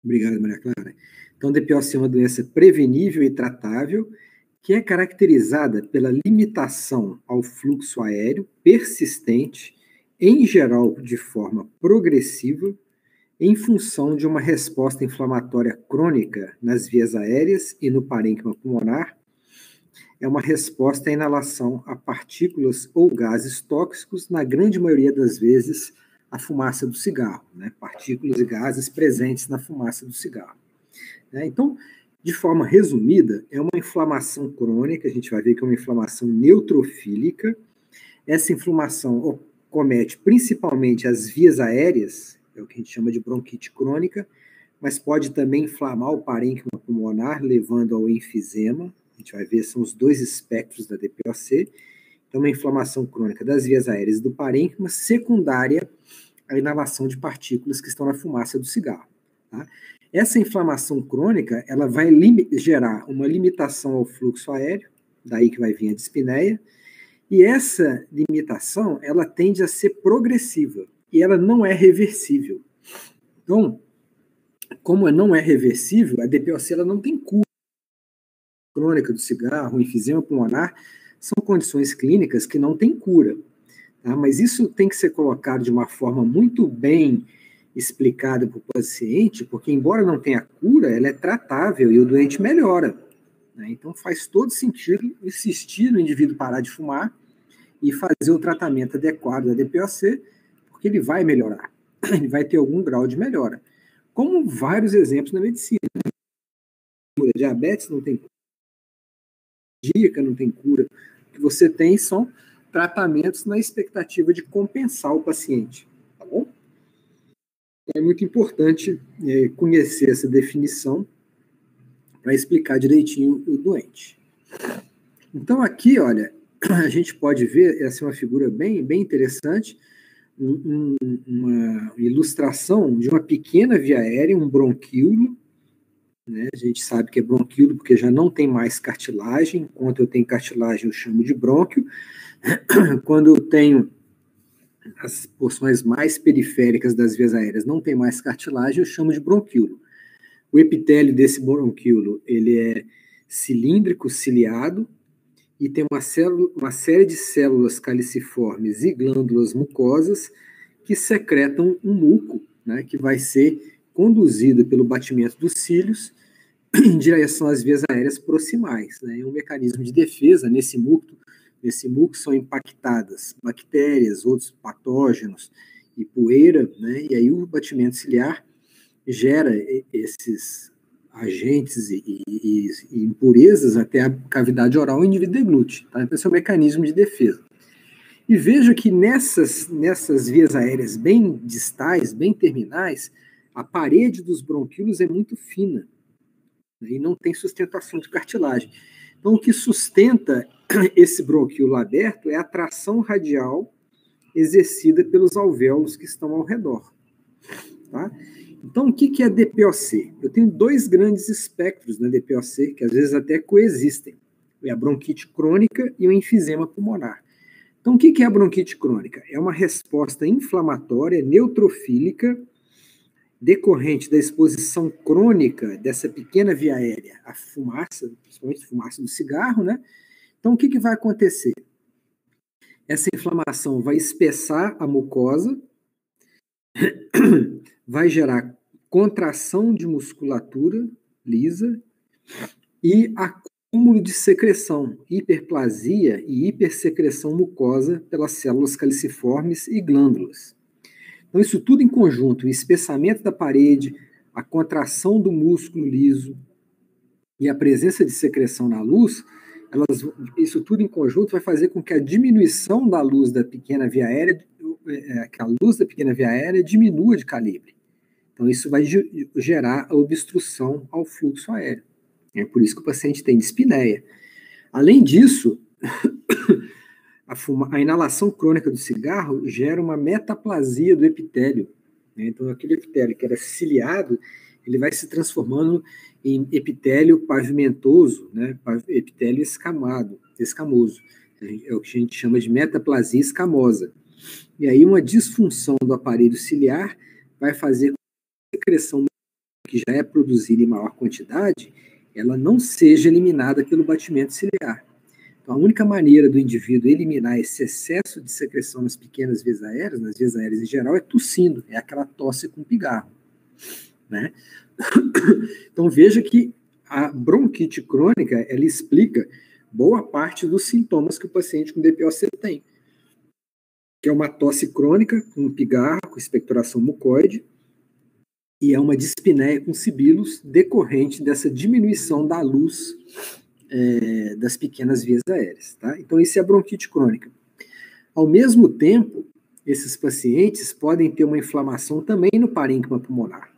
Obrigado, Maria Clara. Então, DPOC é uma doença prevenível e tratável, que é caracterizada pela limitação ao fluxo aéreo persistente, em geral de forma progressiva, em função de uma resposta inflamatória crônica nas vias aéreas e no parênquima pulmonar. É uma resposta à inalação a partículas ou gases tóxicos, na grande maioria das vezes, a fumaça do cigarro, né? Partículas e gases presentes na fumaça do cigarro. Né? Então, de forma resumida, é uma inflamação crônica, a gente vai ver que é uma inflamação neutrofílica. Essa inflamação comete principalmente as vias aéreas, é o que a gente chama de bronquite crônica, mas pode também inflamar o parênquima pulmonar, levando ao enfisema. A gente vai ver, são os dois espectros da DPOC. Então, uma inflamação crônica das vias aéreas e do parênquima, secundária à inalação de partículas que estão na fumaça do cigarro. Tá? Essa inflamação crônica, ela vai gerar uma limitação ao fluxo aéreo, daí que vai vir a dispneia, e essa limitação, ela tende a ser progressiva, e ela não é reversível. Então, como não é reversível, a DPOC ela não tem cura. A crônica do cigarro, o enfisema pulmonar, são condições clínicas que não têm cura. Tá? Mas isso tem que ser colocado de uma forma muito bem explicada para o paciente, porque embora não tenha cura, ela é tratável e o doente melhora. Né? Então faz todo sentido insistir no indivíduo parar de fumar e fazer o tratamento adequado da DPOC, porque ele vai melhorar, ele vai ter algum grau de melhora. Como vários exemplos na medicina. Diabetes não tem cura, cardíaca não tem cura. O que você tem são tratamentos na expectativa de compensar o paciente. Tá bom? É muito importante conhecer essa definição para explicar direitinho o doente. Então aqui, olha, a gente pode ver, essa é uma figura bem interessante, uma ilustração de uma pequena via aérea, um bronquíolo, né? A gente sabe que é bronquíolo porque já não tem mais cartilagem. Enquanto eu tenho cartilagem, eu chamo de brônquio. Quando eu tenho as porções mais periféricas das vias aéreas não tem mais cartilagem, eu chamo de bronquíolo. O epitélio desse bronquíolo, ele é cilíndrico, ciliado, e tem uma série de células caliciformes e glândulas mucosas que secretam um muco, né, que vai ser conduzido pelo batimento dos cílios em direção às vias aéreas proximais. Né? É um mecanismo de defesa. Nesse muco são impactadas bactérias, outros patógenos e poeira, né? E aí o batimento ciliar gera esses agentes e impurezas até a cavidade oral e o indivíduo deglute. Tá? Então, esse é um mecanismo de defesa. E vejo que nessas vias aéreas bem distais, bem terminais, a parede dos bronquíolos é muito fina, né, e não tem sustentação de cartilagem. Então, o que sustenta esse bronquíolo aberto é a tração radial exercida pelos alvéolos que estão ao redor. Tá? Então, o que é a DPOC? Eu tenho dois grandes espectros na DPOC, que às vezes até coexistem. É a bronquite crônica e o enfisema pulmonar. Então, o que é a bronquite crônica? É uma resposta inflamatória neutrofílica decorrente da exposição crônica dessa pequena via aérea à fumaça, principalmente fumaça do cigarro, né? Então, o que vai acontecer? Essa inflamação vai espessar a mucosa, vai gerar contração de musculatura lisa e acúmulo de secreção, hiperplasia e hipersecreção mucosa pelas células caliciformes e glândulas. Então, isso tudo em conjunto, o espessamento da parede, a contração do músculo liso e a presença de secreção na luz, isso tudo em conjunto vai fazer com que a diminuição da luz da pequena via aérea, que a luz da pequena via aérea diminua de calibre. Então, isso vai gerar a obstrução ao fluxo aéreo. É por isso que o paciente tem dispneia. Além disso, a inalação crônica do cigarro gera uma metaplasia do epitélio. Né? Então, aquele epitélio que era ciliado, ele vai se transformando em epitélio pavimentoso, né? Epitélio escamoso. É o que a gente chama de metaplasia escamosa. E aí uma disfunção do aparelho ciliar vai fazer com que a secreção que já é produzida em maior quantidade, ela não seja eliminada pelo batimento ciliar. Então, a única maneira do indivíduo eliminar esse excesso de secreção nas pequenas vias aéreas, nas vias aéreas em geral, é tossindo, é aquela tosse com pigarro, né? Então, veja que a bronquite crônica, ela explica boa parte dos sintomas que o paciente com DPOC tem, que é uma tosse crônica com pigarro, com expectoração mucoide, e é uma dispneia com sibilos decorrente dessa diminuição da luz das pequenas vias aéreas. Tá? Então, isso é a bronquite crônica. Ao mesmo tempo, esses pacientes podem ter uma inflamação também no parênquima pulmonar.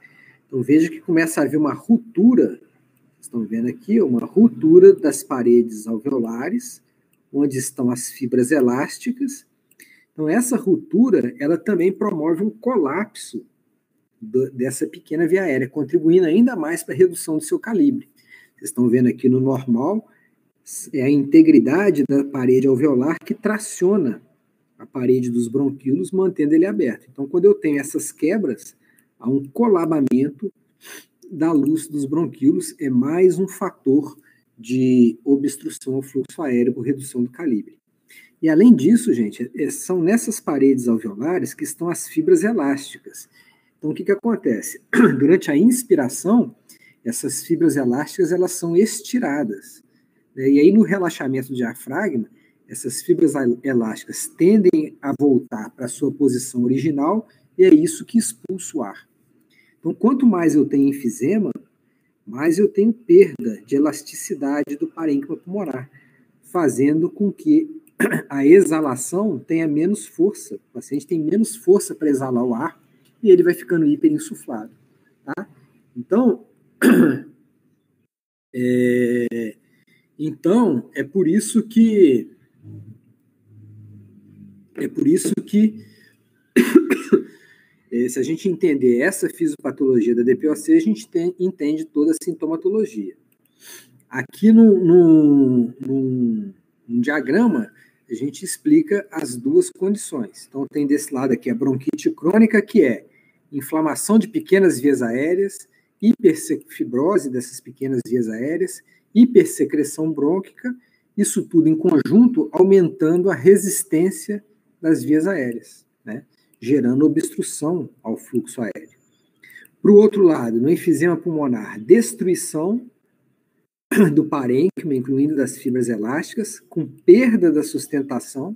Então, veja que começa a haver uma ruptura, estão vendo aqui, uma ruptura das paredes alveolares, onde estão as fibras elásticas. Então, essa ruptura, ela também promove um colapso dessa pequena via aérea, contribuindo ainda mais para a redução do seu calibre. Vocês estão vendo aqui no normal, é a integridade da parede alveolar que traciona a parede dos bronquíolos, mantendo ele aberto. Então, quando eu tenho essas quebras, há um colabamento da luz dos bronquíolos, é mais um fator de obstrução ao fluxo aéreo por redução do calibre. E além disso, gente, são nessas paredes alveolares que estão as fibras elásticas. Então, o que acontece? Durante a inspiração, essas fibras elásticas elas são estiradas. Né? E aí, no relaxamento do diafragma, essas fibras elásticas tendem a voltar para a sua posição original e é isso que expulsa o ar. Então, quanto mais eu tenho enfisema, mais eu tenho perda de elasticidade do parênquima pulmonar, fazendo com que a exalação tenha menos força. O paciente tem menos força para exalar o ar e ele vai ficando hiperinsuflado. Tá? Então, é por isso que se a gente entender essa fisiopatologia da DPOC, a gente entende toda a sintomatologia. Aqui no diagrama, a gente explica as duas condições. Então, tem desse lado aqui a bronquite crônica, que é inflamação de pequenas vias aéreas, hiperfibrose dessas pequenas vias aéreas, hipersecreção brônquica, isso tudo em conjunto aumentando a resistência das vias aéreas, né? Gerando obstrução ao fluxo aéreo. Para o outro lado, no enfisema pulmonar, destruição do parênquima, incluindo das fibras elásticas, com perda da sustentação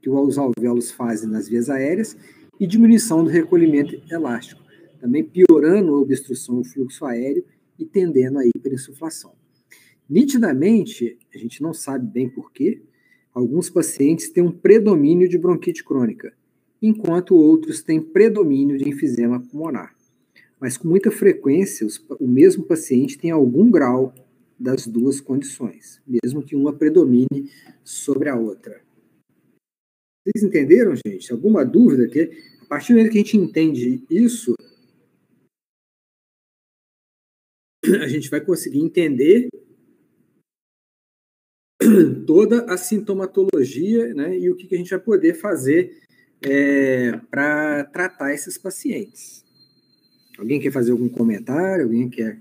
que os alvéolos fazem nas vias aéreas e diminuição do recolhimento elástico, também piorando a obstrução ao fluxo aéreo e tendendo à hiperinsuflação. Nitidamente, a gente não sabe bem porquê, alguns pacientes têm um predomínio de bronquite crônica, enquanto outros têm predomínio de enfisema pulmonar. Mas com muita frequência, o mesmo paciente tem algum grau das duas condições, mesmo que uma predomine sobre a outra. Vocês entenderam, gente? Alguma dúvida? Que a partir do momento que a gente entende isso, a gente vai conseguir entender toda a sintomatologia, né, e o que a gente vai poder fazer para tratar esses pacientes. Alguém quer fazer algum comentário? Alguém quer?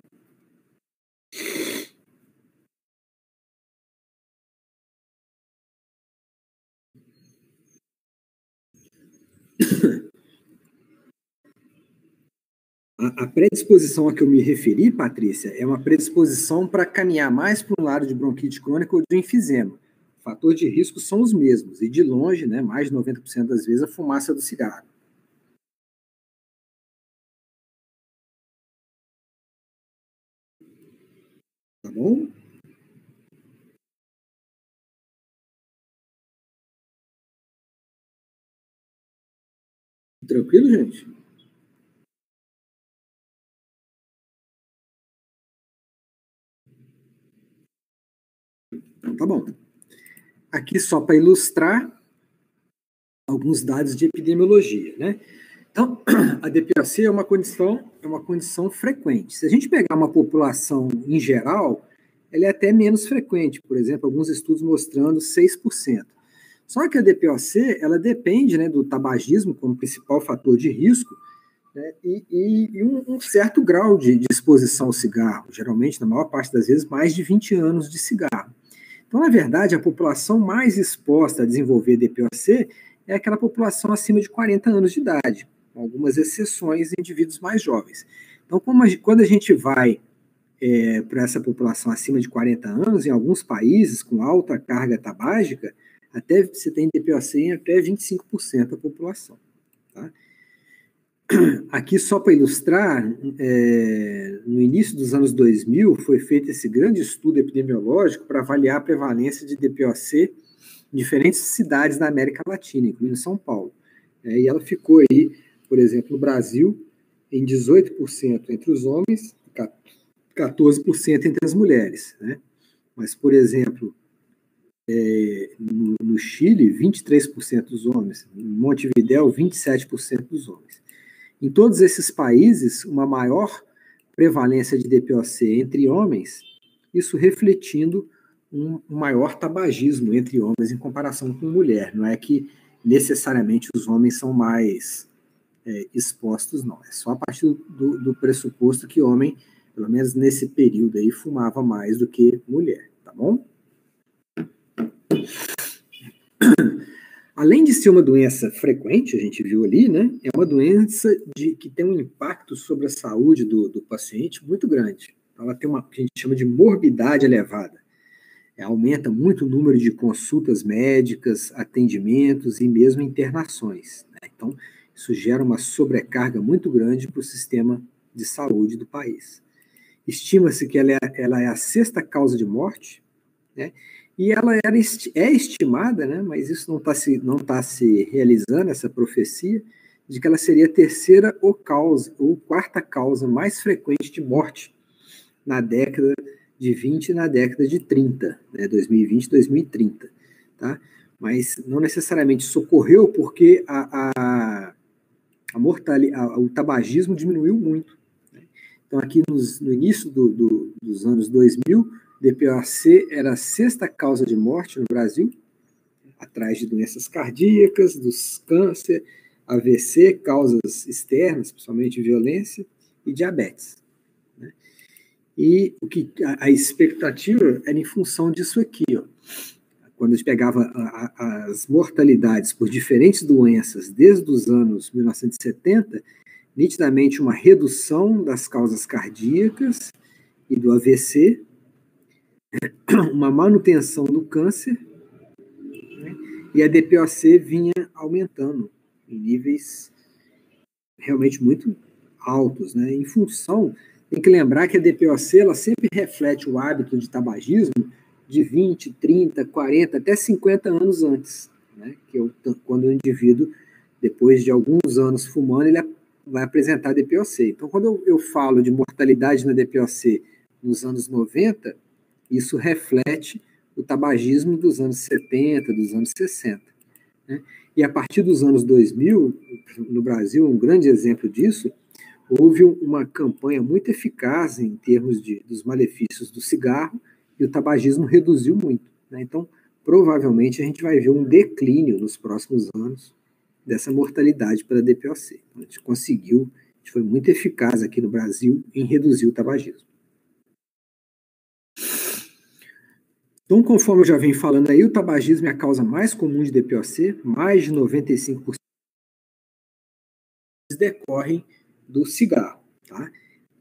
A predisposição a que eu me referi, Patrícia, é uma predisposição para caminhar mais para um lado de bronquite crônica ou de enfisema. O fator de risco são os mesmos, e de longe, né, mais de 90% das vezes, a fumaça do cigarro. Tá bom? Tranquilo, gente? Então, tá bom. Aqui só para ilustrar alguns dados de epidemiologia, né? Então, a DPOC é uma condição frequente. Se a gente pegar uma população em geral, ela é até menos frequente. Por exemplo, alguns estudos mostrando 6%. Só que a DPOC, ela depende, né, do tabagismo como principal fator de risco, né, e um certo grau de exposição ao cigarro, geralmente, na maior parte das vezes, mais de 20 anos de cigarro. Então, na verdade, a população mais exposta a desenvolver DPOC é aquela população acima de 40 anos de idade, com algumas exceções em indivíduos mais jovens. Então, quando a gente vai para essa população acima de 40 anos, em alguns países com alta carga tabágica, até você tem DPOC em até 25% da população. Tá? Aqui, só para ilustrar, no início dos anos 2000, foi feito esse grande estudo epidemiológico para avaliar a prevalência de DPOC em diferentes cidades da América Latina, incluindo São Paulo. E ela ficou aí, por exemplo, no Brasil, em 18% entre os homens e 14% entre as mulheres. Né? Mas, por exemplo, no Chile, 23% dos homens, em Montevidéu, 27% dos homens. Em todos esses países, uma maior prevalência de DPOC entre homens, isso refletindo um maior tabagismo entre homens em comparação com mulher. Não é que necessariamente os homens são mais expostos, não. É só a partir do pressuposto que homem, pelo menos nesse período aí, fumava mais do que mulher, tá bom? Além de ser uma doença frequente, a gente viu ali, né, é uma doença que tem um impacto sobre a saúde do paciente muito grande. Ela tem uma que a gente chama de morbidade elevada. Aumenta muito o número de consultas médicas, atendimentos e mesmo internações. Né? Então, isso gera uma sobrecarga muito grande para o sistema de saúde do país. Estima-se que ela é a sexta causa de morte, né? E ela é estimada, né, mas isso não tá se realizando, essa profecia, de que ela seria a terceira ou quarta causa mais frequente de morte na década de 20 e na década de 30, né, 2020 e 2030. Tá? Mas não necessariamente socorreu porque o tabagismo diminuiu muito. Né? Então, aqui no início dos anos 2000, DPOC era a sexta causa de morte no Brasil, atrás de doenças cardíacas, dos câncer, AVC, causas externas, principalmente violência, e diabetes. Né? E a expectativa era em função disso aqui. Ó. Quando a gente pegava as mortalidades por diferentes doenças desde os anos 1970, nitidamente uma redução das causas cardíacas e do AVC, uma manutenção do câncer, né? E a DPOC vinha aumentando em níveis realmente muito altos, né? Em função, tem que lembrar que a DPOC ela sempre reflete o hábito de tabagismo de 20, 30, 40, até 50 anos antes, né? Que quando o indivíduo, depois de alguns anos fumando, ele vai apresentar DPOC. Então, quando eu falo de mortalidade na DPOC nos anos 90, isso reflete o tabagismo dos anos 70, dos anos 60. Né? E a partir dos anos 2000, no Brasil, um grande exemplo disso, houve uma campanha muito eficaz em termos dos malefícios do cigarro e o tabagismo reduziu muito. Né? Então, provavelmente, a gente vai ver um declínio nos próximos anos dessa mortalidade pela DPOC. Então, a gente foi muito eficaz aqui no Brasil em reduzir o tabagismo. Então, conforme eu já venho falando aí, o tabagismo é a causa mais comum de DPOC, mais de 95% decorrem do cigarro, tá?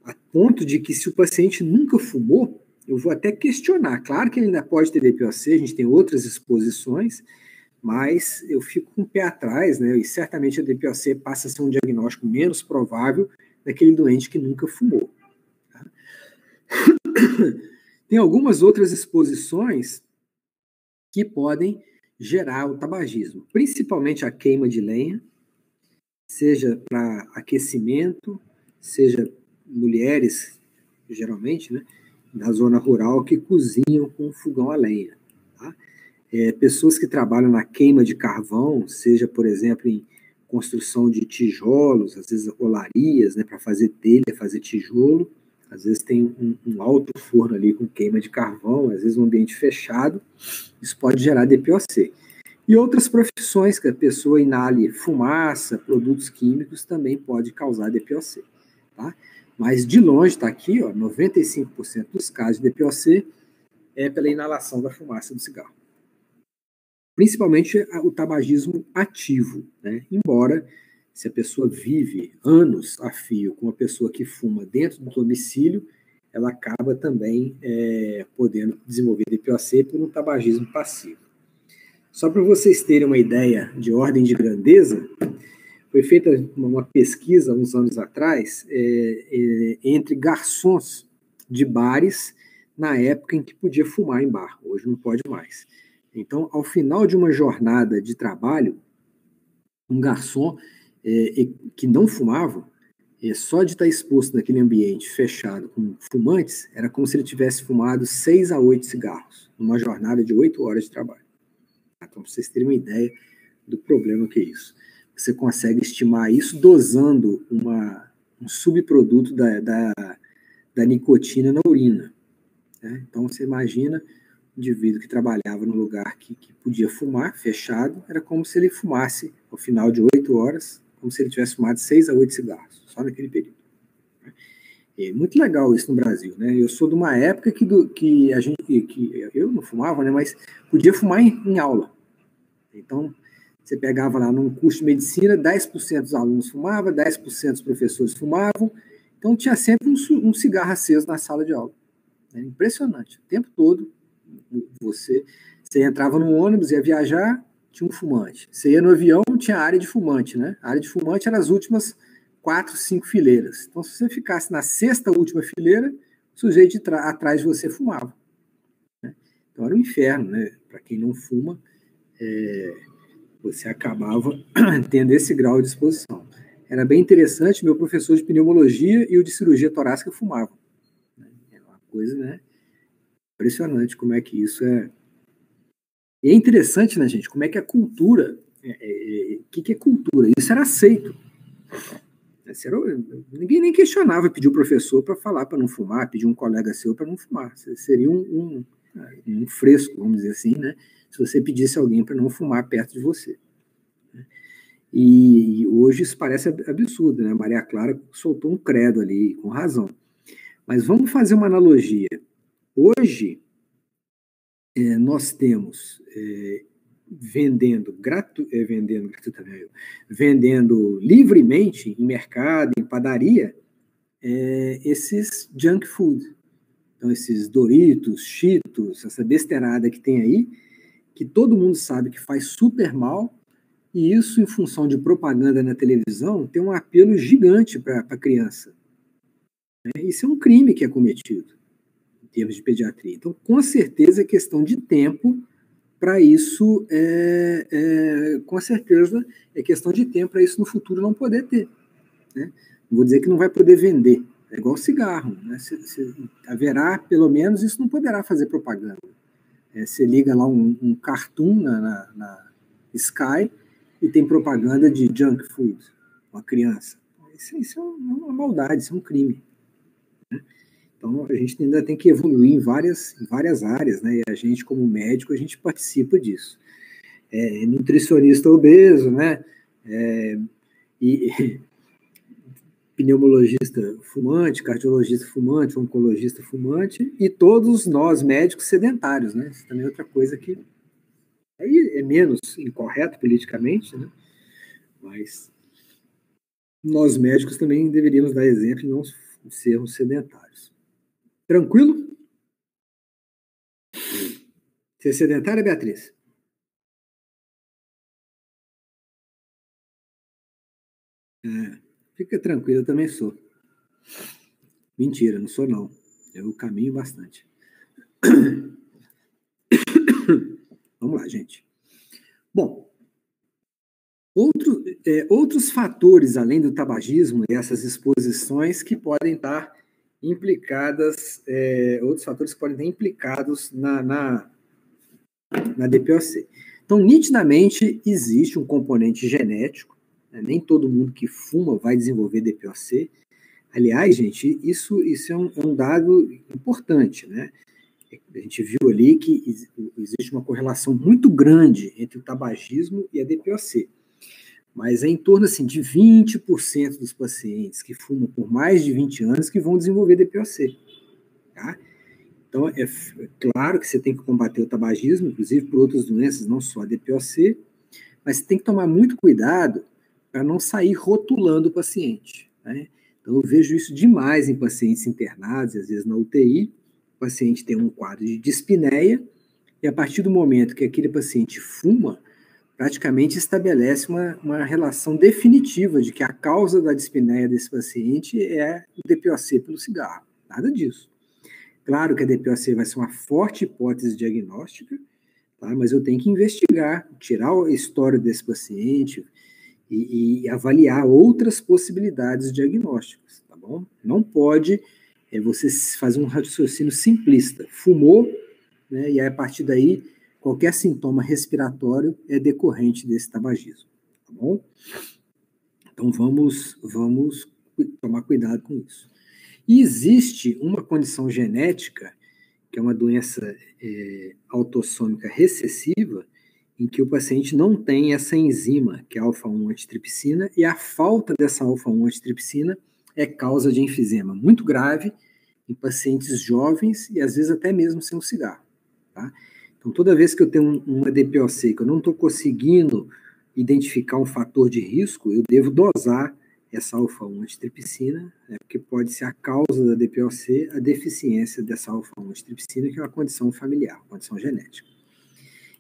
A ponto de que se o paciente nunca fumou, eu vou até questionar. Claro que ele ainda pode ter DPOC, a gente tem outras exposições, mas eu fico com o pé atrás, né? E certamente a DPOC passa a ser um diagnóstico menos provável daquele doente que nunca fumou. Tá? Tem algumas outras exposições que podem gerar o tabagismo, principalmente a queima de lenha, seja para aquecimento, seja mulheres, geralmente, né, da zona rural, que cozinham com fogão a lenha. Tá? Pessoas que trabalham na queima de carvão, seja, por exemplo, em construção de tijolos, às vezes olarias, né, para fazer telha, fazer tijolo, às vezes tem um alto forno ali com queima de carvão, às vezes um ambiente fechado, isso pode gerar DPOC. E outras profissões que a pessoa inale fumaça, produtos químicos, também pode causar DPOC. Tá? Mas de longe está aqui, ó, 95% dos casos de DPOC é pela inalação da fumaça do cigarro. Principalmente o tabagismo ativo, né? Embora, se a pessoa vive anos a fio com uma pessoa que fuma dentro do domicílio, ela acaba também podendo desenvolver DPOC por um tabagismo passivo. Só para vocês terem uma ideia de ordem de grandeza, foi feita uma pesquisa uns anos atrás entre garçons de bares na época em que podia fumar em bar, hoje não pode mais. Então, ao final de uma jornada de trabalho, um garçom que não fumava, só de estar exposto naquele ambiente fechado com fumantes, era como se ele tivesse fumado 6 a 8 cigarros, numa jornada de 8 horas de trabalho. Então, para vocês terem uma ideia do problema que é isso. Você consegue estimar isso dosando um subproduto da nicotina na urina. Né? Então, você imagina um indivíduo que trabalhava num lugar que podia fumar, fechado, era como se ele fumasse, ao final de 8 horas, como se ele tivesse fumado 6 a 8 cigarros, só naquele período. É muito legal isso no Brasil, né? Eu sou de uma época que eu não fumava, né? Mas podia fumar em aula. Então, você pegava lá num curso de medicina, 10% dos alunos fumavam, 10% dos professores fumavam, então tinha sempre um cigarro aceso na sala de aula. É impressionante. O tempo todo, você entrava no ônibus, ia viajar, tinha um fumante. Você ia no avião, tinha área de fumante, né? A área de fumante era as últimas 4, 5 fileiras. Então, se você ficasse na sexta última fileira, o sujeito atrás de você fumava. Né? Então, era um inferno, né? Para quem não fuma, você acabava tendo esse grau de exposição. Era bem interessante, meu professor de pneumologia e o de cirurgia torácica fumavam. É uma coisa, né? Impressionante como é que isso é. E é interessante, né, gente, como é que a cultura. O que é cultura? Isso era aceito. Ninguém nem questionava pedir o professor para falar para não fumar, pedir um colega seu para não fumar. Seria um fresco, vamos dizer assim, né? Se você pedisse alguém para não fumar perto de você. E hoje isso parece absurdo, né? Maria Clara soltou um credo ali, com razão. Mas vamos fazer uma analogia. Hoje, nós temos vendendo livremente em mercado, em padaria, esses junk food. Então, esses Doritos, Cheetos, essa besteirada que tem aí, que todo mundo sabe que faz super mal, e isso, em função de propaganda na televisão, tem um apelo gigante para a criança. Isso é um crime que é cometido, em termos de pediatria. Então, com certeza, é questão de tempo para isso, com certeza, é questão de tempo para isso no futuro não poder ter. Né? Não vou dizer que não vai poder vender, é igual cigarro. Né? Haverá, pelo menos, isso não poderá fazer propaganda. Você liga lá um cartoon na Sky e tem propaganda de junk food, uma criança. Isso é uma maldade, isso é um crime. Né? Então, a gente ainda tem que evoluir em várias áreas, né? E a gente, como médico, a gente participa disso. Nutricionista obeso, né? E pneumologista fumante, cardiologista fumante, oncologista fumante, e todos nós médicos sedentários, né? Isso também é outra coisa que aí é menos incorreto politicamente, né? Mas nós médicos também deveríamos dar exemplo e não sermos sedentários. Tranquilo? Você é sedentária, Beatriz? Fica tranquilo, eu também sou. Mentira, não sou não. Eu caminho bastante. Vamos lá, gente. Bom, outros fatores, além do tabagismo e essas exposições que podem estar implicadas, outros fatores que podem estar implicados na DPOC. Então, nitidamente, existe um componente genético, né? Nem todo mundo que fuma vai desenvolver DPOC. Aliás, gente, isso é um dado importante, né? A gente viu ali que existe uma correlação muito grande entre o tabagismo e a DPOC. Mas é em torno assim, de 20% dos pacientes que fumam por mais de 20 anos que vão desenvolver DPOC. Tá? Então, é claro que você tem que combater o tabagismo, inclusive por outras doenças, não só a DPOC, mas você tem que tomar muito cuidado para não sair rotulando o paciente. Né? Então, eu vejo isso demais em pacientes internados, às vezes na UTI. O paciente tem um quadro de dispneia, e a partir do momento que aquele paciente fuma, praticamente estabelece uma relação definitiva de que a causa da dispneia desse paciente é o DPOC pelo cigarro. Nada disso. Claro que a DPOC vai ser uma forte hipótese diagnóstica, tá? Mas eu tenho que investigar, tirar a história desse paciente e avaliar outras possibilidades diagnósticas, tá bom? Não pode você fazer um raciocínio simplista. Fumou, né, e aí, a partir daí, qualquer sintoma respiratório é decorrente desse tabagismo, tá bom? Então, vamos tomar cuidado com isso. E existe uma condição genética, que é uma doença autossômica recessiva, em que o paciente não tem essa enzima, que é a alfa-1 antitripsina, e a falta dessa alfa-1 antitripsina é causa de enfisema muito grave em pacientes jovens e às vezes até mesmo sem um cigarro. Tá? Então, toda vez que eu tenho uma DPOC que eu não estou conseguindo identificar um fator de risco, eu devo dosar essa alfa-1 antitripsina, né, porque pode ser a causa da DPOC a deficiência dessa alfa-1 antitripsina, que é uma condição familiar, uma condição genética.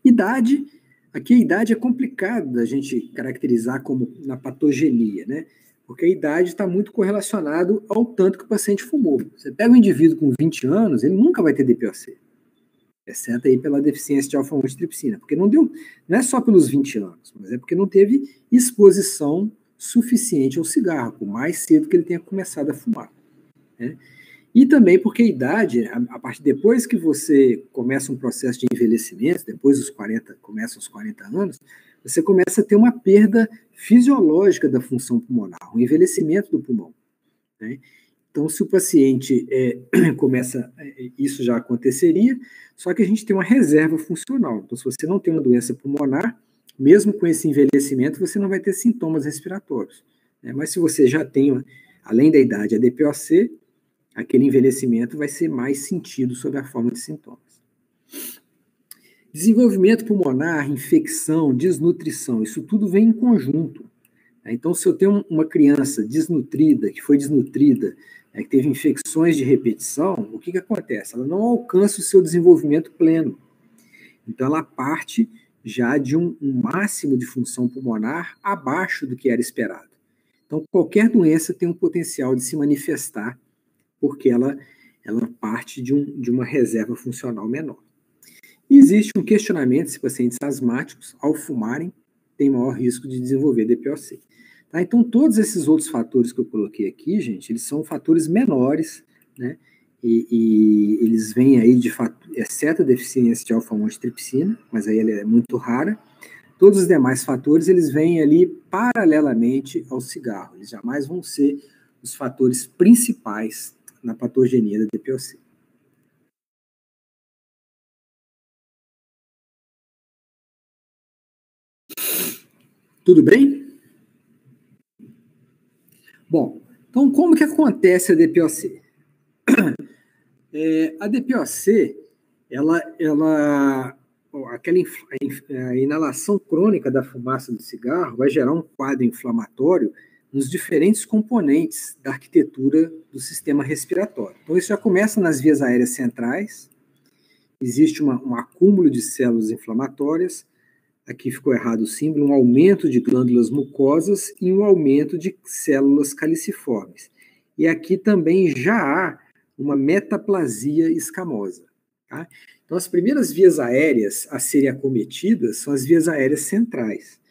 Idade, aqui a idade é complicado da gente caracterizar como na patogenia, né? Porque a idade está muito correlacionado ao tanto que o paciente fumou. Você pega um indivíduo com 20 anos, ele nunca vai ter DPOC, exceto aí pela deficiência de alfa-1 antitripsina, porque não é só pelos 20 anos, mas é porque não teve exposição suficiente ao cigarro, por mais cedo que ele tenha começado a fumar. Né? E também porque a idade, a partir depois que você começa um processo de envelhecimento, depois dos 40, começa os 40 anos, você começa a ter uma perda fisiológica da função pulmonar, um envelhecimento do pulmão. Né? Então, se o paciente começa, isso já aconteceria, só que a gente tem uma reserva funcional. Então, se você não tem uma doença pulmonar, mesmo com esse envelhecimento, você não vai ter sintomas respiratórios. Né? Mas se você já tem, além da idade, a DPOC, aquele envelhecimento vai ser mais sentido sob a forma de sintomas. Desenvolvimento pulmonar, infecção, desnutrição, isso tudo vem em conjunto. Então, se eu tenho uma criança desnutrida, que foi desnutrida, que teve infecções de repetição, o que acontece? Ela não alcança o seu desenvolvimento pleno. Então, ela parte já de um máximo de função pulmonar abaixo do que era esperado. Então, qualquer doença tem um potencial de se manifestar porque ela parte de uma reserva funcional menor. E existe um questionamento se pacientes asmáticos, ao fumarem, têm maior risco de desenvolver DPOC. Tá? Então, todos esses outros fatores que eu coloquei aqui, gente, eles são fatores menores, né? E eles vêm aí, de fato, exceto a deficiência de alfa-1 antitripsina, mas aí ela é muito rara. Todos os demais fatores, eles vêm ali paralelamente ao cigarro. Eles jamais vão ser os fatores principais na patogenia da DPOC. Tudo bem? Bom, então como que acontece a DPOC? A DPOC, a inalação crônica da fumaça do cigarro vai gerar um quadro inflamatório nos diferentes componentes da arquitetura do sistema respiratório. Então, isso já começa nas vias aéreas centrais, existe um acúmulo de células inflamatórias, aqui ficou errado o símbolo, um aumento de glândulas mucosas e um aumento de células caliciformes. E aqui também já há uma metaplasia escamosa. Tá? Então, as primeiras vias aéreas a serem acometidas são as vias aéreas centrais.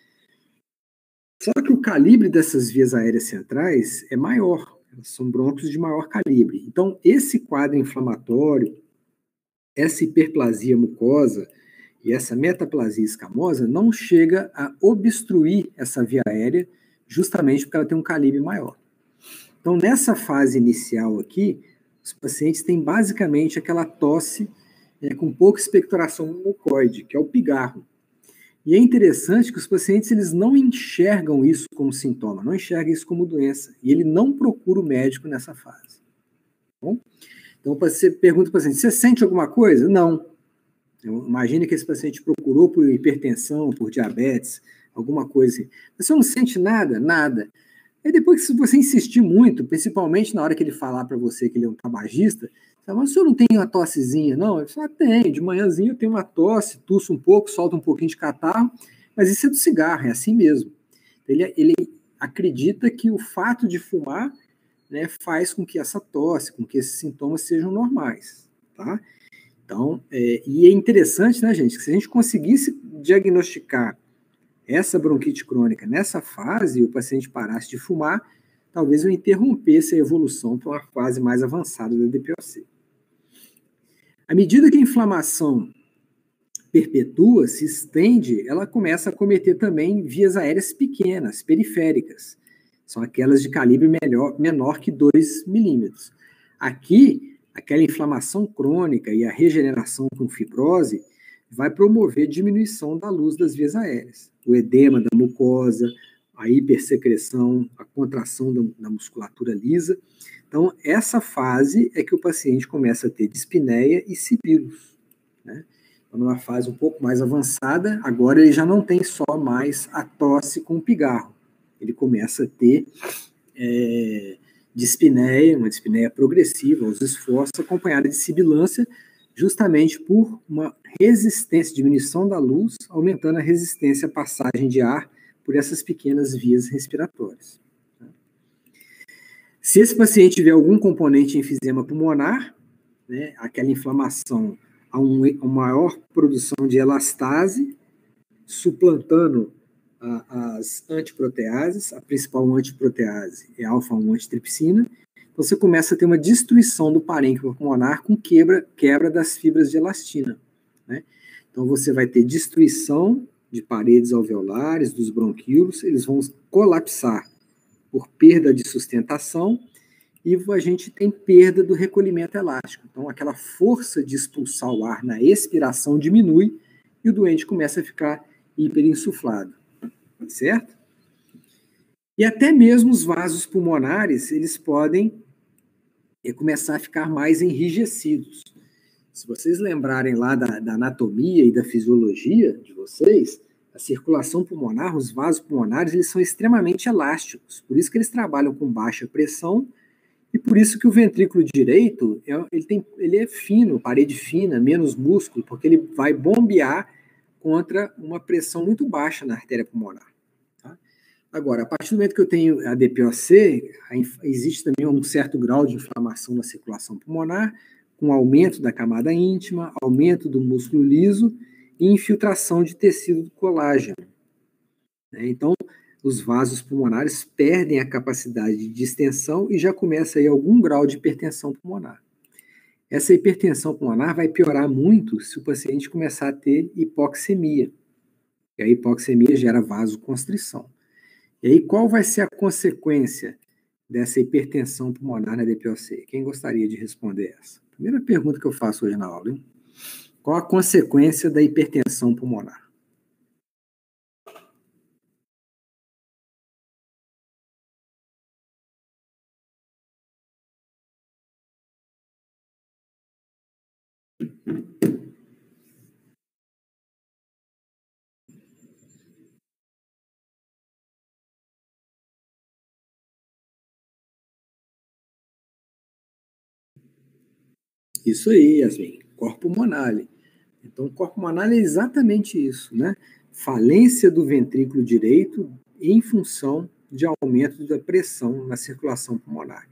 Só que o calibre dessas vias aéreas centrais é maior, são brônquios de maior calibre. Então, esse quadro inflamatório, essa hiperplasia mucosa e essa metaplasia escamosa não chega a obstruir essa via aérea, justamente porque ela tem um calibre maior. Então, nessa fase inicial aqui, os pacientes têm basicamente aquela tosse com pouca expectoração mucoide, que é o pigarro. E é interessante que os pacientes eles não enxergam isso como sintoma, não enxergam isso como doença, e ele não procura o médico nessa fase. Bom? Então, você pergunta para o paciente, você sente alguma coisa? Não. Imagine que esse paciente procurou por hipertensão, por diabetes, alguma coisa assim. Você não sente nada? Nada. Aí depois, se você insistir muito, principalmente na hora que ele falar para você que ele é um tabagista, você fala, mas o senhor não tem uma tossezinha, não? Ele fala, tem, de manhãzinha eu tenho uma tosse, tuço um pouco, solta um pouquinho de catarro, mas isso é do cigarro, é assim mesmo. Ele acredita que o fato de fumar, né, faz com que essa tosse, com que esses sintomas sejam normais, tá? Então, e é interessante, né, gente, que se a gente conseguisse diagnosticar essa bronquite crônica nessa fase, e o paciente parasse de fumar, talvez eu interrompesse a evolução para uma fase mais avançada da DPOC. À medida que a inflamação perpetua, se estende, ela começa a acometer também vias aéreas pequenas, periféricas. São aquelas de calibre menor que 2 milímetros. Aqui, aquela inflamação crônica e a regeneração com fibrose vai promover diminuição da luz das vias aéreas. O edema da mucosa, a hipersecreção, a contração da musculatura lisa. Então, essa fase é que o paciente começa a ter dispneia e sibilos, né? Então, numa fase um pouco mais avançada, agora ele já não tem só mais a tosse com o pigarro. Ele começa a ter dispneia, uma dispneia progressiva aos esforços, acompanhada de sibilância, justamente por uma resistência, diminuição da luz, aumentando a resistência à passagem de ar por essas pequenas vias respiratórias. Se esse paciente tiver algum componente de enfisema pulmonar, né, aquela inflamação, há uma maior produção de elastase, suplantando as antiproteases, a principal antiprotease é alfa-1 antitripsina, você começa a ter uma destruição do parênquima pulmonar com quebra das fibras de elastina, né? Então você vai ter destruição de paredes alveolares, dos bronquíolos, eles vão colapsar por perda de sustentação e a gente tem perda do recolhimento elástico. Então aquela força de expulsar o ar na expiração diminui e o doente começa a ficar hiperinsuflado, certo? E até mesmo os vasos pulmonares, eles podem começar a ficar mais enrijecidos. Se vocês lembrarem lá da anatomia e da fisiologia de vocês, a circulação pulmonar, os vasos pulmonares, eles são extremamente elásticos. Por isso que eles trabalham com baixa pressão e por isso que o ventrículo direito, ele é fino, parede fina, menos músculo, porque ele vai bombear contra uma pressão muito baixa na artéria pulmonar. Agora, a partir do momento que eu tenho a DPOC, existe também um certo grau de inflamação na circulação pulmonar, com aumento da camada íntima, aumento do músculo liso e infiltração de tecido do colágeno. Então, os vasos pulmonares perdem a capacidade de distensão e já começa aí algum grau de hipertensão pulmonar. Essa hipertensão pulmonar vai piorar muito se o paciente começar a ter hipoxemia. E a hipoxemia gera vasoconstrição. E aí, qual vai ser a consequência dessa hipertensão pulmonar na DPOC? Quem gostaria de responder essa? Primeira pergunta que eu faço hoje na aula, hein? Qual a consequência da hipertensão pulmonar? Isso aí, Yasmin, corpo pulmonar. Então, o corpo pulmonar é exatamente isso, né? Falência do ventrículo direito em função de aumento da pressão na circulação pulmonar.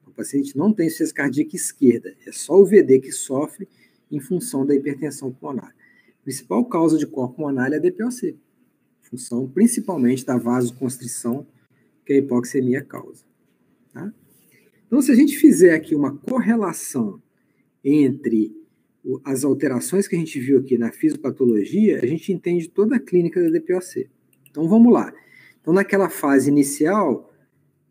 O paciente não tem insuficiência cardíaca esquerda, é só o VD que sofre em função da hipertensão pulmonar. A principal causa de corpo pulmonar é a DPOC, função principalmente da vasoconstrição que a hipoxemia causa. Tá? Então, se a gente fizer aqui uma correlação entre as alterações que a gente viu aqui na fisiopatologia, a gente entende toda a clínica da DPOC. Então, vamos lá. Então, naquela fase inicial,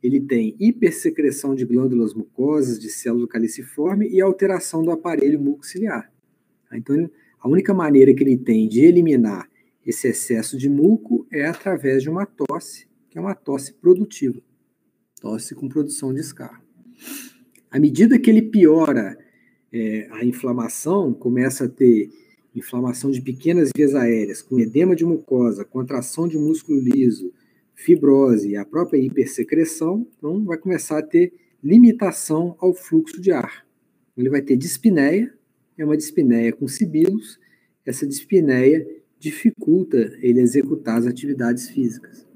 ele tem hipersecreção de glândulas mucosas, de célula caliciforme e alteração do aparelho mucociliar. Então, a única maneira que ele tem de eliminar esse excesso de muco é através de uma tosse, que é uma tosse produtiva, tosse com produção de escarro. À medida que ele piora a inflamação, começa a ter inflamação de pequenas vias aéreas, com edema de mucosa, contração de músculo liso, fibrose e a própria hipersecreção, então vai começar a ter limitação ao fluxo de ar. Ele vai ter dispneia, é uma dispneia com sibilos, essa dispneia dificulta ele executar as atividades físicas.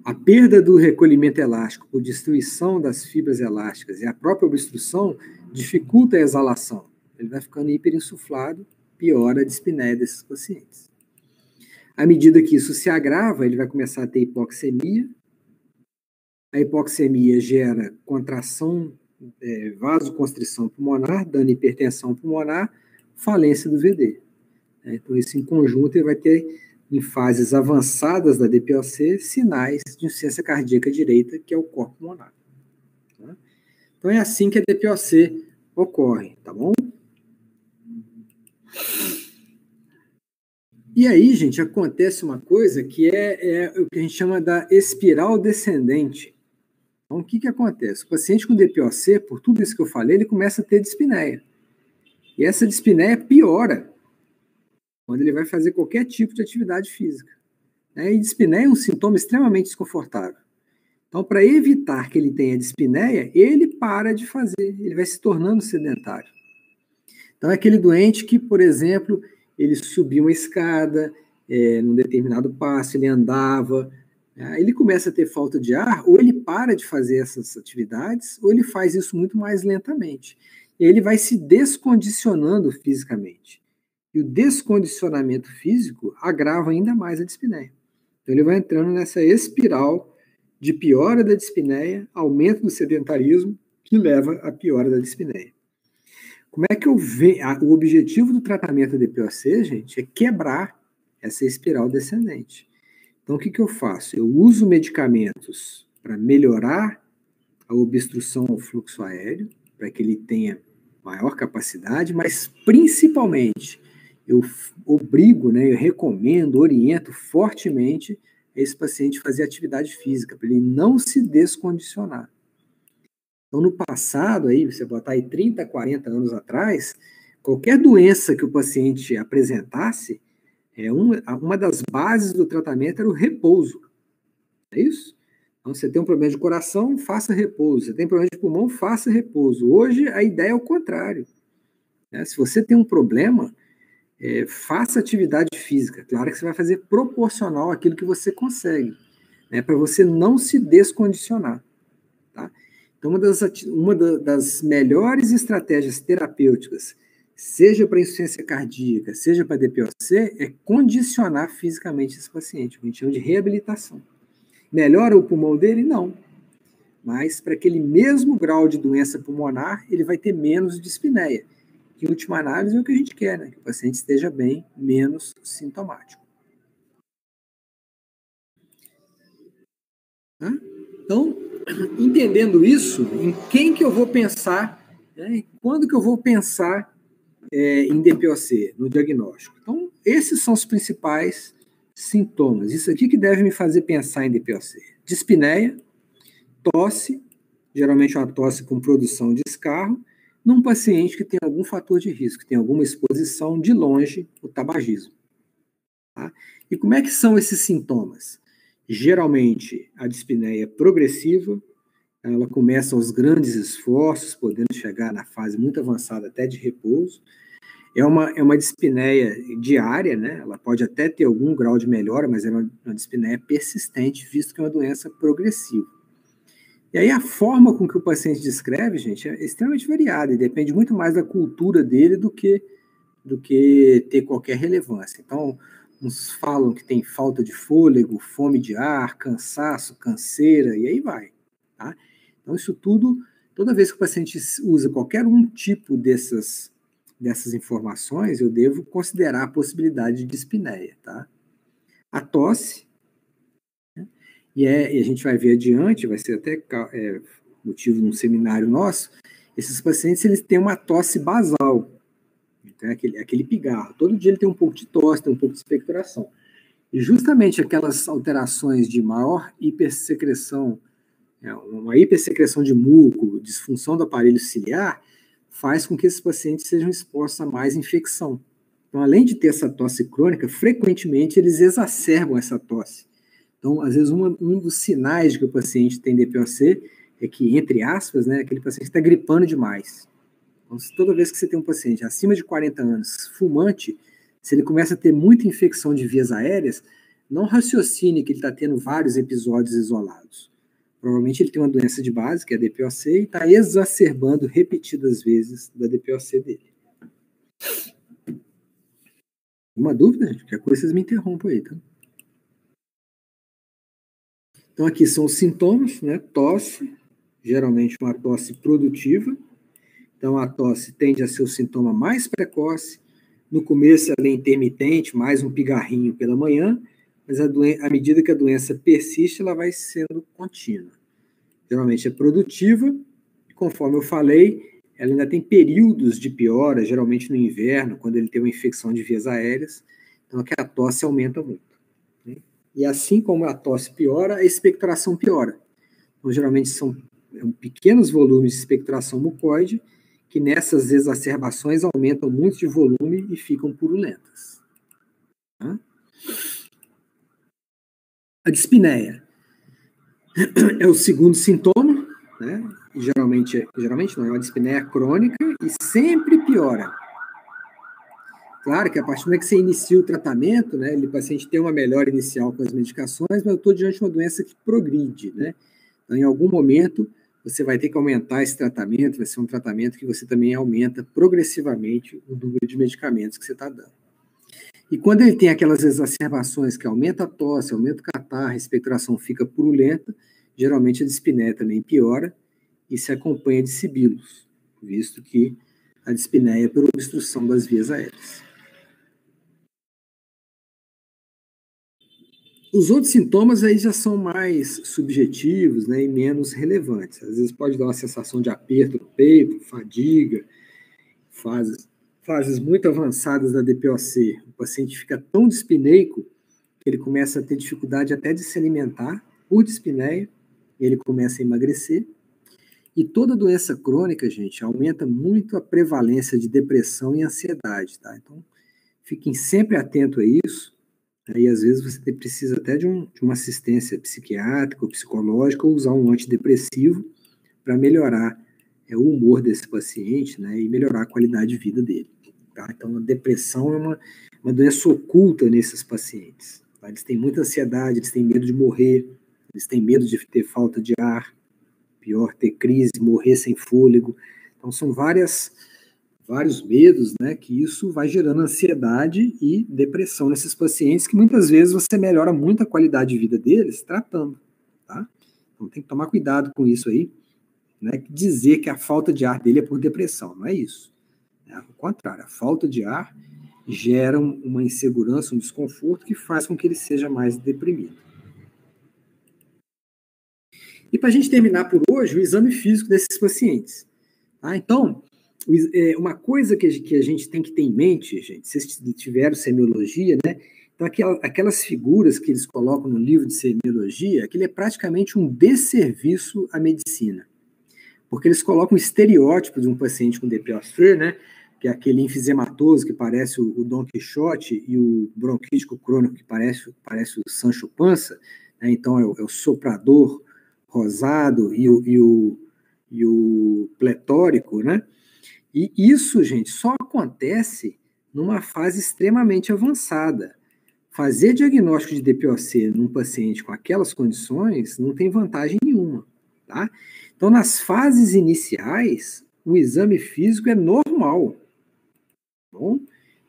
A perda do recolhimento elástico por destruição das fibras elásticas e a própria obstrução dificulta a exalação. Ele vai ficando hiperinsuflado, piora a dispneia desses pacientes. À medida que isso se agrava, ele vai começar a ter hipoxemia. A hipoxemia gera contração, vasoconstrição pulmonar, dando hipertensão pulmonar, falência do VD. Então, isso em conjunto ele vai ter, em fases avançadas da DPOC, sinais de insuficiência cardíaca direita, que é o corpo pulmonar. Tá? Então, é assim que a DPOC ocorre, tá bom? E aí, gente, acontece uma coisa que é o que a gente chama da espiral descendente. Então, o que acontece? O paciente com DPOC, por tudo isso que eu falei, ele começa a ter dispneia. E essa dispneia piora quando ele vai fazer qualquer tipo de atividade física. E dispneia é um sintoma extremamente desconfortável. Então, para evitar que ele tenha dispneia, ele para de fazer, ele vai se tornando sedentário. Então, é aquele doente que, por exemplo, ele subiu uma escada, num determinado passo, ele andava, ele começa a ter falta de ar, ou ele para de fazer essas atividades, ou ele faz isso muito mais lentamente. E ele vai se descondicionando fisicamente. E o descondicionamento físico agrava ainda mais a dispneia. Então ele vai entrando nessa espiral de piora da dispneia, aumento do sedentarismo, que leva à piora da dispneia. Como é que eu vejo? O objetivo do tratamento da DPOC, gente, é quebrar essa espiral descendente. Então o que eu faço? Eu uso medicamentos para melhorar a obstrução ao fluxo aéreo, para que ele tenha maior capacidade, mas principalmente eu obrigo, eu recomendo, oriento fortemente esse paciente fazer atividade física, para ele não se descondicionar. Então, no passado, aí, você botar aí 30, 40 anos atrás, qualquer doença que o paciente apresentasse, uma das bases do tratamento era o repouso. É isso? Então, você tem um problema de coração, faça repouso. Você tem problema de pulmão, faça repouso. Hoje, a ideia é o contrário. Se você tem um problema, faça atividade física. Claro que você vai fazer proporcional àquilo que você consegue, para você não se descondicionar. Tá? Então, uma das melhores estratégias terapêuticas, seja para insuficiência cardíaca, seja para DPOC, é condicionar fisicamente esse paciente, o que a gente chama de reabilitação. Melhora o pulmão dele? Não. Mas para aquele mesmo grau de doença pulmonar, ele vai ter menos dispneia. Que, em última análise, é o que a gente quer, que o paciente esteja bem, menos sintomático. Tá? Então, entendendo isso, em quem que eu vou pensar, quando que eu vou pensar em DPOC, no diagnóstico? Então, esses são os principais sintomas. Isso aqui que deve me fazer pensar em DPOC. Dispneia, tosse, geralmente uma tosse com produção de escarro, num paciente que tem algum fator de risco, que tem alguma exposição de longe ao tabagismo. Tá? E como é que são esses sintomas? Geralmente, a dispneia é progressiva, ela começa aos grandes esforços, podendo chegar na fase muito avançada até de repouso. É uma dispneia diária, ela pode até ter algum grau de melhora, mas é uma dispneia persistente, visto que é uma doença progressiva. E aí a forma com que o paciente descreve, gente, é extremamente variada e depende muito mais da cultura dele do que ter qualquer relevância. Então, uns falam que tem falta de fôlego, fome de ar, cansaço, canseira, e aí vai. Tá? Então, isso tudo, toda vez que o paciente usa qualquer um tipo dessas informações, eu devo considerar a possibilidade de dispneia. Tá? A tosse, e a gente vai ver adiante, vai ser até motivo de um seminário nosso, esses pacientes eles têm uma tosse basal. Então, é aquele pigarro. Todo dia ele tem um pouco de tosse, tem um pouco de expectoração. E justamente aquelas alterações de maior hipersecreção, uma hipersecreção de muco, disfunção do aparelho ciliar, faz com que esses pacientes sejam expostos a mais infecção. Então, além de ter essa tosse crônica, frequentemente eles exacerbam essa tosse. Então, às vezes, um dos sinais de que o paciente tem DPOC é que, entre aspas, né, aquele paciente está gripando demais. Então, toda vez que você tem um paciente acima de 40 anos, fumante, se ele começa a ter muita infecção de vias aéreas, não raciocine que ele está tendo vários episódios isolados. Provavelmente ele tem uma doença de base, que é a DPOC, e está exacerbando repetidas vezes da DPOC dele. Uma dúvida, gente? Qualquer coisa vocês me interrompam aí, tá? Então aqui são os sintomas, né? Tosse, geralmente uma tosse produtiva. Então a tosse tende a ser o sintoma mais precoce. No começo ela é intermitente, mais um pigarrinho pela manhã, mas à medida que a doença persiste, ela vai sendo contínua. Geralmente é produtiva, e conforme eu falei, ela ainda tem períodos de piora, geralmente no inverno, quando ele tem uma infecção de vias aéreas, então aqui a tosse aumenta muito. Né? E assim como a tosse piora, a expectoração piora. Então, geralmente são pequenos volumes de expectoração mucoide, que nessas exacerbações aumentam muito de volume e ficam purulentas. Tá? A dispneia é o segundo sintoma, né? E geralmente não, é uma dispneia crônica e sempre piora. Claro que a partir do momento que você inicia o tratamento, né, o paciente tem uma melhora inicial com as medicações, mas eu estou diante de uma doença que progride, né? Então, em algum momento, você vai ter que aumentar esse tratamento, vai ser um tratamento que você também aumenta progressivamente o número de medicamentos que você está dando. E quando ele tem aquelas exacerbações que aumenta a tosse, aumenta o catarro, a expectoração fica purulenta, geralmente a dispneia também piora e se acompanha de sibilos, visto que a dispneia é por obstrução das vias aéreas. Os outros sintomas aí já são mais subjetivos, né, e menos relevantes. Às vezes pode dar uma sensação de aperto no peito, fadiga, fases muito avançadas da DPOC. O paciente fica tão dispneico que ele começa a ter dificuldade até de se alimentar por dispneia, e ele começa a emagrecer. E toda doença crônica, gente, aumenta muito a prevalência de depressão e ansiedade, tá? Então, fiquem sempre atentos a isso. Aí, às vezes, você precisa até de uma assistência psiquiátrica ou psicológica ou usar um antidepressivo para melhorar o humor desse paciente, né, e melhorar a qualidade de vida dele. Tá? Então, a depressão é uma doença oculta nesses pacientes. Tá? Eles têm muita ansiedade, eles têm medo de morrer, eles têm medo de ter falta de ar, pior, ter crise, morrer sem fôlego. Então, são vários medos, né, que isso vai gerando ansiedade e depressão nesses pacientes, que muitas vezes você melhora muito a qualidade de vida deles tratando, tá? Então tem que tomar cuidado com isso aí, né, dizer que a falta de ar dele é por depressão, não é isso. Ao contrário, a falta de ar gera uma insegurança, um desconforto que faz com que ele seja mais deprimido. E para a gente terminar por hoje, o exame físico desses pacientes. Tá? Então, uma coisa que a gente tem que ter em mente, gente, se vocês tiveram semiologia, né? Então, aquelas figuras que eles colocam no livro de semiologia, aquilo é praticamente um desserviço à medicina. Porque eles colocam o estereótipo de um paciente com DPOC, né? Que é aquele enfisematoso que parece o Dom Quixote e o bronquítico crônico que parece o Sancho Panza, né? Então, é o soprador rosado e o pletórico, né? E isso, gente, só acontece numa fase extremamente avançada. Fazer diagnóstico de DPOC num paciente com aquelas condições não tem vantagem nenhuma, tá? Então, nas fases iniciais, o exame físico é normal. Bom?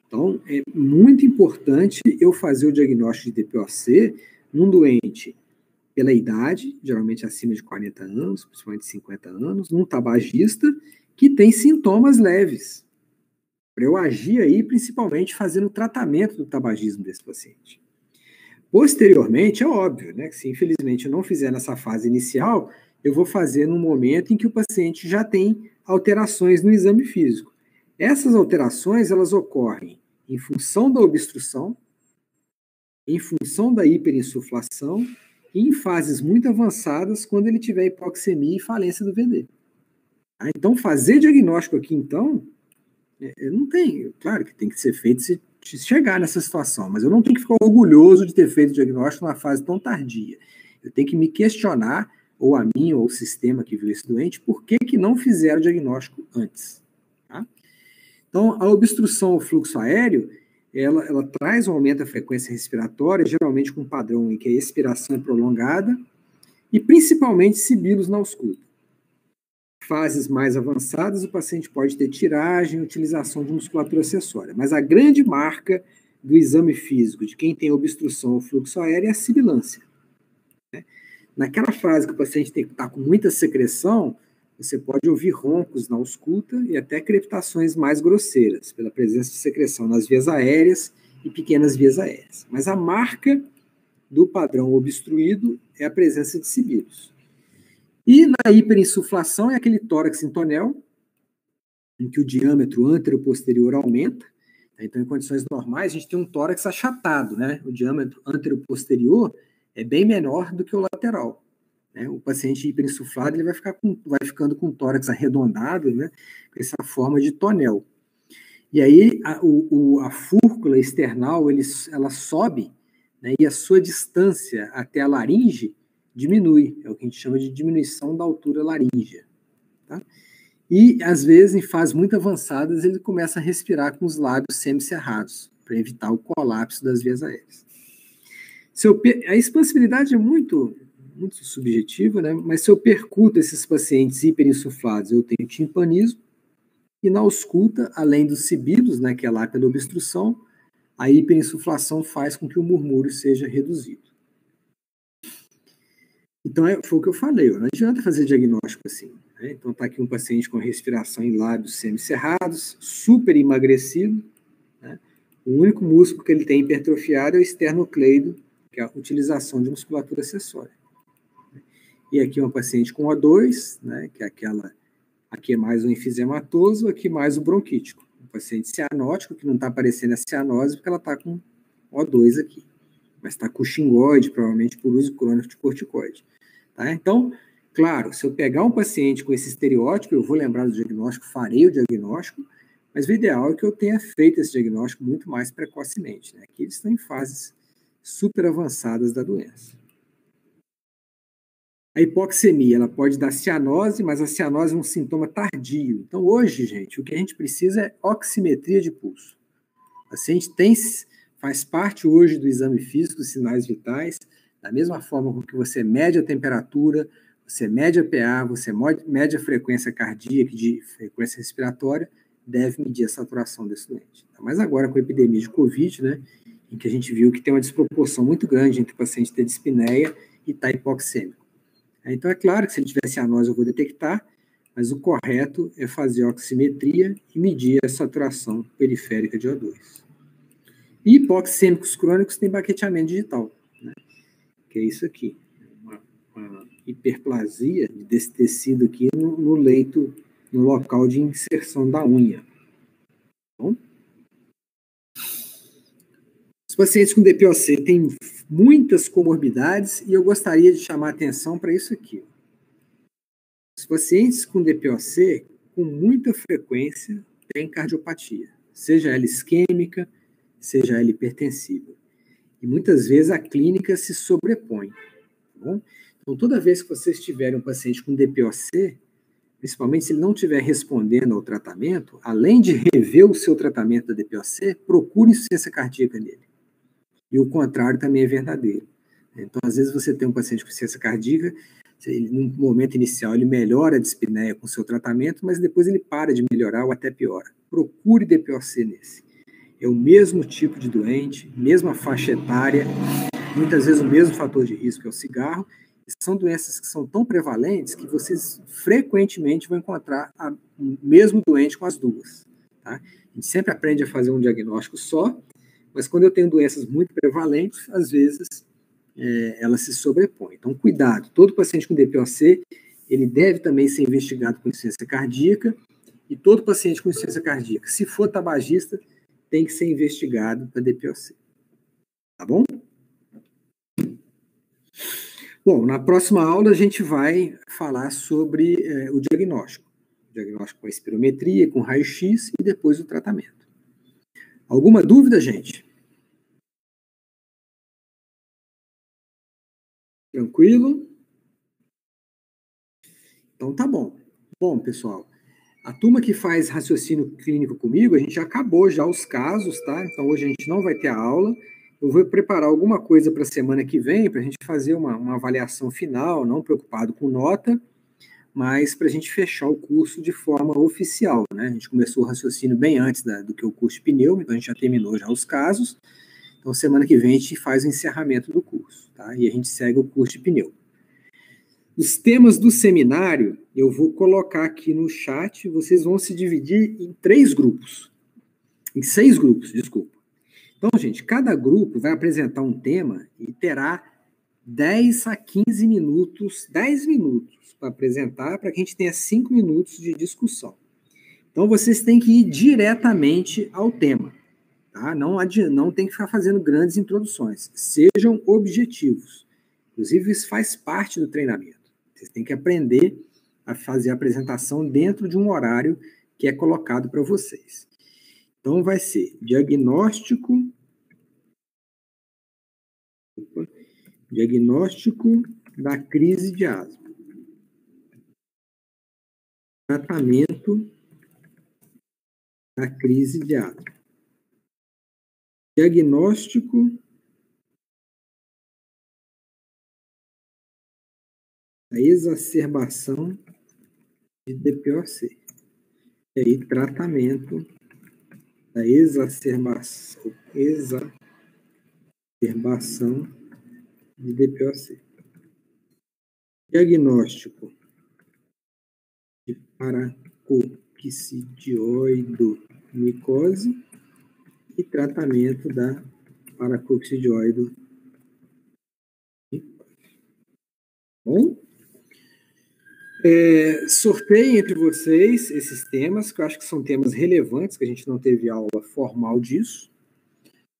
Então, é muito importante eu fazer o diagnóstico de DPOC num doente pela idade, geralmente acima de 40 anos, principalmente 50 anos, num tabagista que tem sintomas leves. Para eu agir aí, principalmente fazendo o tratamento do tabagismo desse paciente. Posteriormente, é óbvio, né, que se infelizmente eu não fizer nessa fase inicial, eu vou fazer no momento em que o paciente já tem alterações no exame físico. Essas alterações, elas ocorrem em função da obstrução, em função da hiperinsuflação e em fases muito avançadas quando ele tiver hipoxemia e falência do VD. Então, fazer diagnóstico aqui, então, não tem. Claro que tem que ser feito se chegar nessa situação, mas eu não tenho que ficar orgulhoso de ter feito o diagnóstico numa fase tão tardia. Eu tenho que me questionar, ou a mim, ou o sistema que viu esse doente, por que não fizeram o diagnóstico antes. Tá? Então, a obstrução ao fluxo aéreo, ela traz um aumento da frequência respiratória, geralmente com um padrão em que a expiração é prolongada, e principalmente sibilos na ausculta. Fases mais avançadas, o paciente pode ter tiragem e utilização de musculatura acessória. Mas a grande marca do exame físico de quem tem obstrução ao fluxo aéreo é a sibilância. Né? Naquela fase que o paciente está com muita secreção, você pode ouvir roncos na ausculta e até crepitações mais grosseiras, pela presença de secreção nas vias aéreas e pequenas vias aéreas. Mas a marca do padrão obstruído é a presença de sibilos. E na hiperinsuflação é aquele tórax em tonel, em que o diâmetro antero-posterior aumenta. Então, em condições normais, a gente tem um tórax achatado, né? O diâmetro antero-posterior é bem menor do que o lateral. Né? O paciente hiperinsuflado ele vai ficando com o tórax arredondado, né? Com essa forma de tonel. E aí a fúrcula external ela sobe, né? E a sua distância até a laringe diminui, é o que a gente chama de diminuição da altura laríngea. Tá? E, às vezes, em fases muito avançadas, ele começa a respirar com os lábios semicerrados, para evitar o colapso das vias aéreas. A expansibilidade é muito subjetiva, né? Mas se eu percuto esses pacientes hiperinsuflados, eu tenho timpanismo, e na ausculta, além dos sibilos, né, que é lá pela obstrução, a hiperinsuflação faz com que o murmúrio seja reduzido. Então, foi o que eu falei, não adianta fazer diagnóstico assim. Né? Então, está aqui um paciente com respiração em lábios semicerrados, super emagrecido. Né? O único músculo que ele tem hipertrofiado é o esternocleido, que é a utilização de musculatura acessória. E aqui um paciente com O2, né, que é aqui é mais o enfisematoso, aqui mais o bronquítico. Um paciente cianótico, que não está aparecendo a cianose, porque ela está com O2 aqui. Mas está com xingoide, provavelmente por uso crônico de corticoide. Tá? Então, claro, se eu pegar um paciente com esse estereótipo, eu vou lembrar do diagnóstico, farei o diagnóstico, mas o ideal é que eu tenha feito esse diagnóstico muito mais precocemente. Né? Aqui eles estão em fases super avançadas da doença. A hipoxemia, ela pode dar cianose, mas a cianose é um sintoma tardio. Então, hoje, gente, o que a gente precisa é oximetria de pulso. O paciente faz parte hoje do exame físico dos sinais vitais, da mesma forma com que você mede a temperatura, você mede a PA, você mede a frequência cardíaca, de frequência respiratória, deve medir a saturação desse doente. Mas agora com a epidemia de Covid, né, em que a gente viu que tem uma desproporção muito grande entre o paciente ter dispneia e estar hipoxêmico. Então é claro que se ele tiver cianose eu vou detectar, mas o correto é fazer a oximetria e medir a saturação periférica de O2. E hipoxêmicos crônicos têm baqueteamento digital, né? Que é isso aqui, uma hiperplasia desse tecido aqui no leito, no local de inserção da unha. Bom? Os pacientes com DPOC têm muitas comorbidades e eu gostaria de chamar a atenção para isso aqui. Os pacientes com DPOC, com muita frequência, têm cardiopatia, seja ela isquêmica, seja ela hipertensiva. E muitas vezes a clínica se sobrepõe. Tá bom? Então, toda vez que vocês tiverem um paciente com DPOC, principalmente se ele não estiver respondendo ao tratamento, além de rever o seu tratamento da DPOC, procure insuficiência cardíaca nele. E o contrário também é verdadeiro. Então, às vezes você tem um paciente com insuficiência cardíaca, no momento inicial ele melhora a dispneia com o seu tratamento, mas depois ele para de melhorar ou até piora. Procure DPOC nesse. É o mesmo tipo de doente, mesma faixa etária, muitas vezes o mesmo fator de risco é o cigarro. São doenças que são tão prevalentes que vocês frequentemente vão encontrar o mesmo doente com as duas. Tá? A gente sempre aprende a fazer um diagnóstico só, mas quando eu tenho doenças muito prevalentes, às vezes elas se sobrepõem. Então, cuidado. Todo paciente com DPOC, ele deve também ser investigado com insuficiência cardíaca E todo paciente com insuficiência cardíaca, se for tabagista, tem que ser investigado para DPOC. Tá bom? Bom, na próxima aula a gente vai falar sobre o diagnóstico. O diagnóstico com espirometria, com raio-x e depois o tratamento. Alguma dúvida, gente? Tranquilo? Então tá bom. Bom, pessoal, a turma que faz raciocínio clínico comigo, a gente já acabou já os casos, tá? Então hoje a gente não vai ter a aula. Eu vou preparar alguma coisa para a semana que vem, para a gente fazer uma avaliação final, não preocupado com nota, mas para a gente fechar o curso de forma oficial, né? A gente começou o raciocínio bem antes do que o curso de pneu, então a gente já terminou já os casos. Então semana que vem a gente faz o encerramento do curso, tá? E a gente segue o curso de pneu. Os temas do seminário, eu vou colocar aqui no chat, vocês vão se dividir em 3 grupos. Em 6 grupos, desculpa. Então, gente, cada grupo vai apresentar um tema e terá 10 a 15 minutos, 10 minutos para apresentar, para que a gente tenha 5 minutos de discussão. Então, vocês têm que ir diretamente ao tema. Tá? Não tem que ficar fazendo grandes introduções. Sejam objetivos. Inclusive, isso faz parte do treinamento. Vocês têm que aprender a fazer a apresentação dentro de um horário que é colocado para vocês. Então, vai ser diagnóstico da crise de asma. Tratamento da crise de asma. Diagnóstico da exacerbação de DPOC. E aí, tratamento da exacerbação de DPOC. Diagnóstico de paracoccidioidomicose e tratamento da paracoccidioidomicose. Bom? Sorteiem entre vocês esses temas, que eu acho que são temas relevantes, que a gente não teve aula formal disso.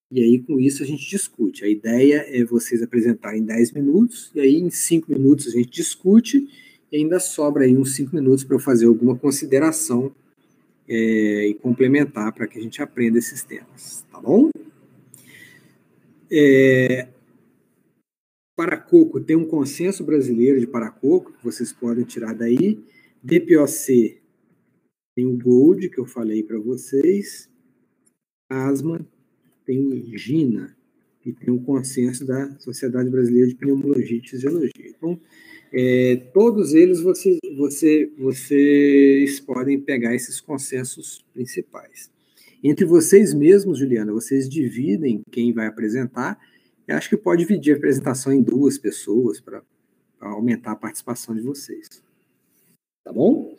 E aí, com isso, a gente discute. A ideia é vocês apresentarem 10 minutos, e aí, em 5 minutos, a gente discute, e ainda sobra aí uns 5 minutos para eu fazer alguma consideração e complementar para que a gente aprenda esses temas. Tá bom? Paracoco, tem um consenso brasileiro de paracoco, que vocês podem tirar daí. DPOC, tem o GOLD, que eu falei para vocês. Asma, tem o GINA, que tem o consenso da Sociedade Brasileira de Pneumologia e Fisiologia. Então, todos eles vocês podem pegar esses consensos principais. Entre vocês mesmos, Juliana, vocês dividem quem vai apresentar. Eu acho que pode dividir a apresentação em 2 pessoas para aumentar a participação de vocês. Tá bom?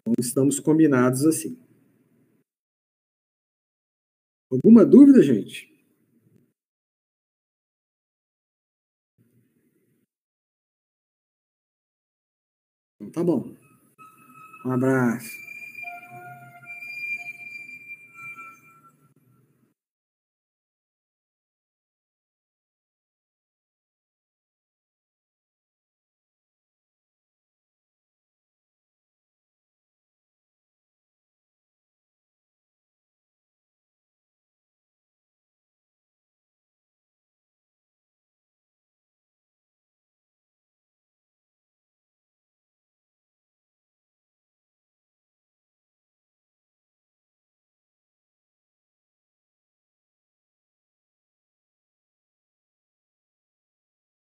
Então, estamos combinados assim. Alguma dúvida, gente? Então, tá bom. Um abraço.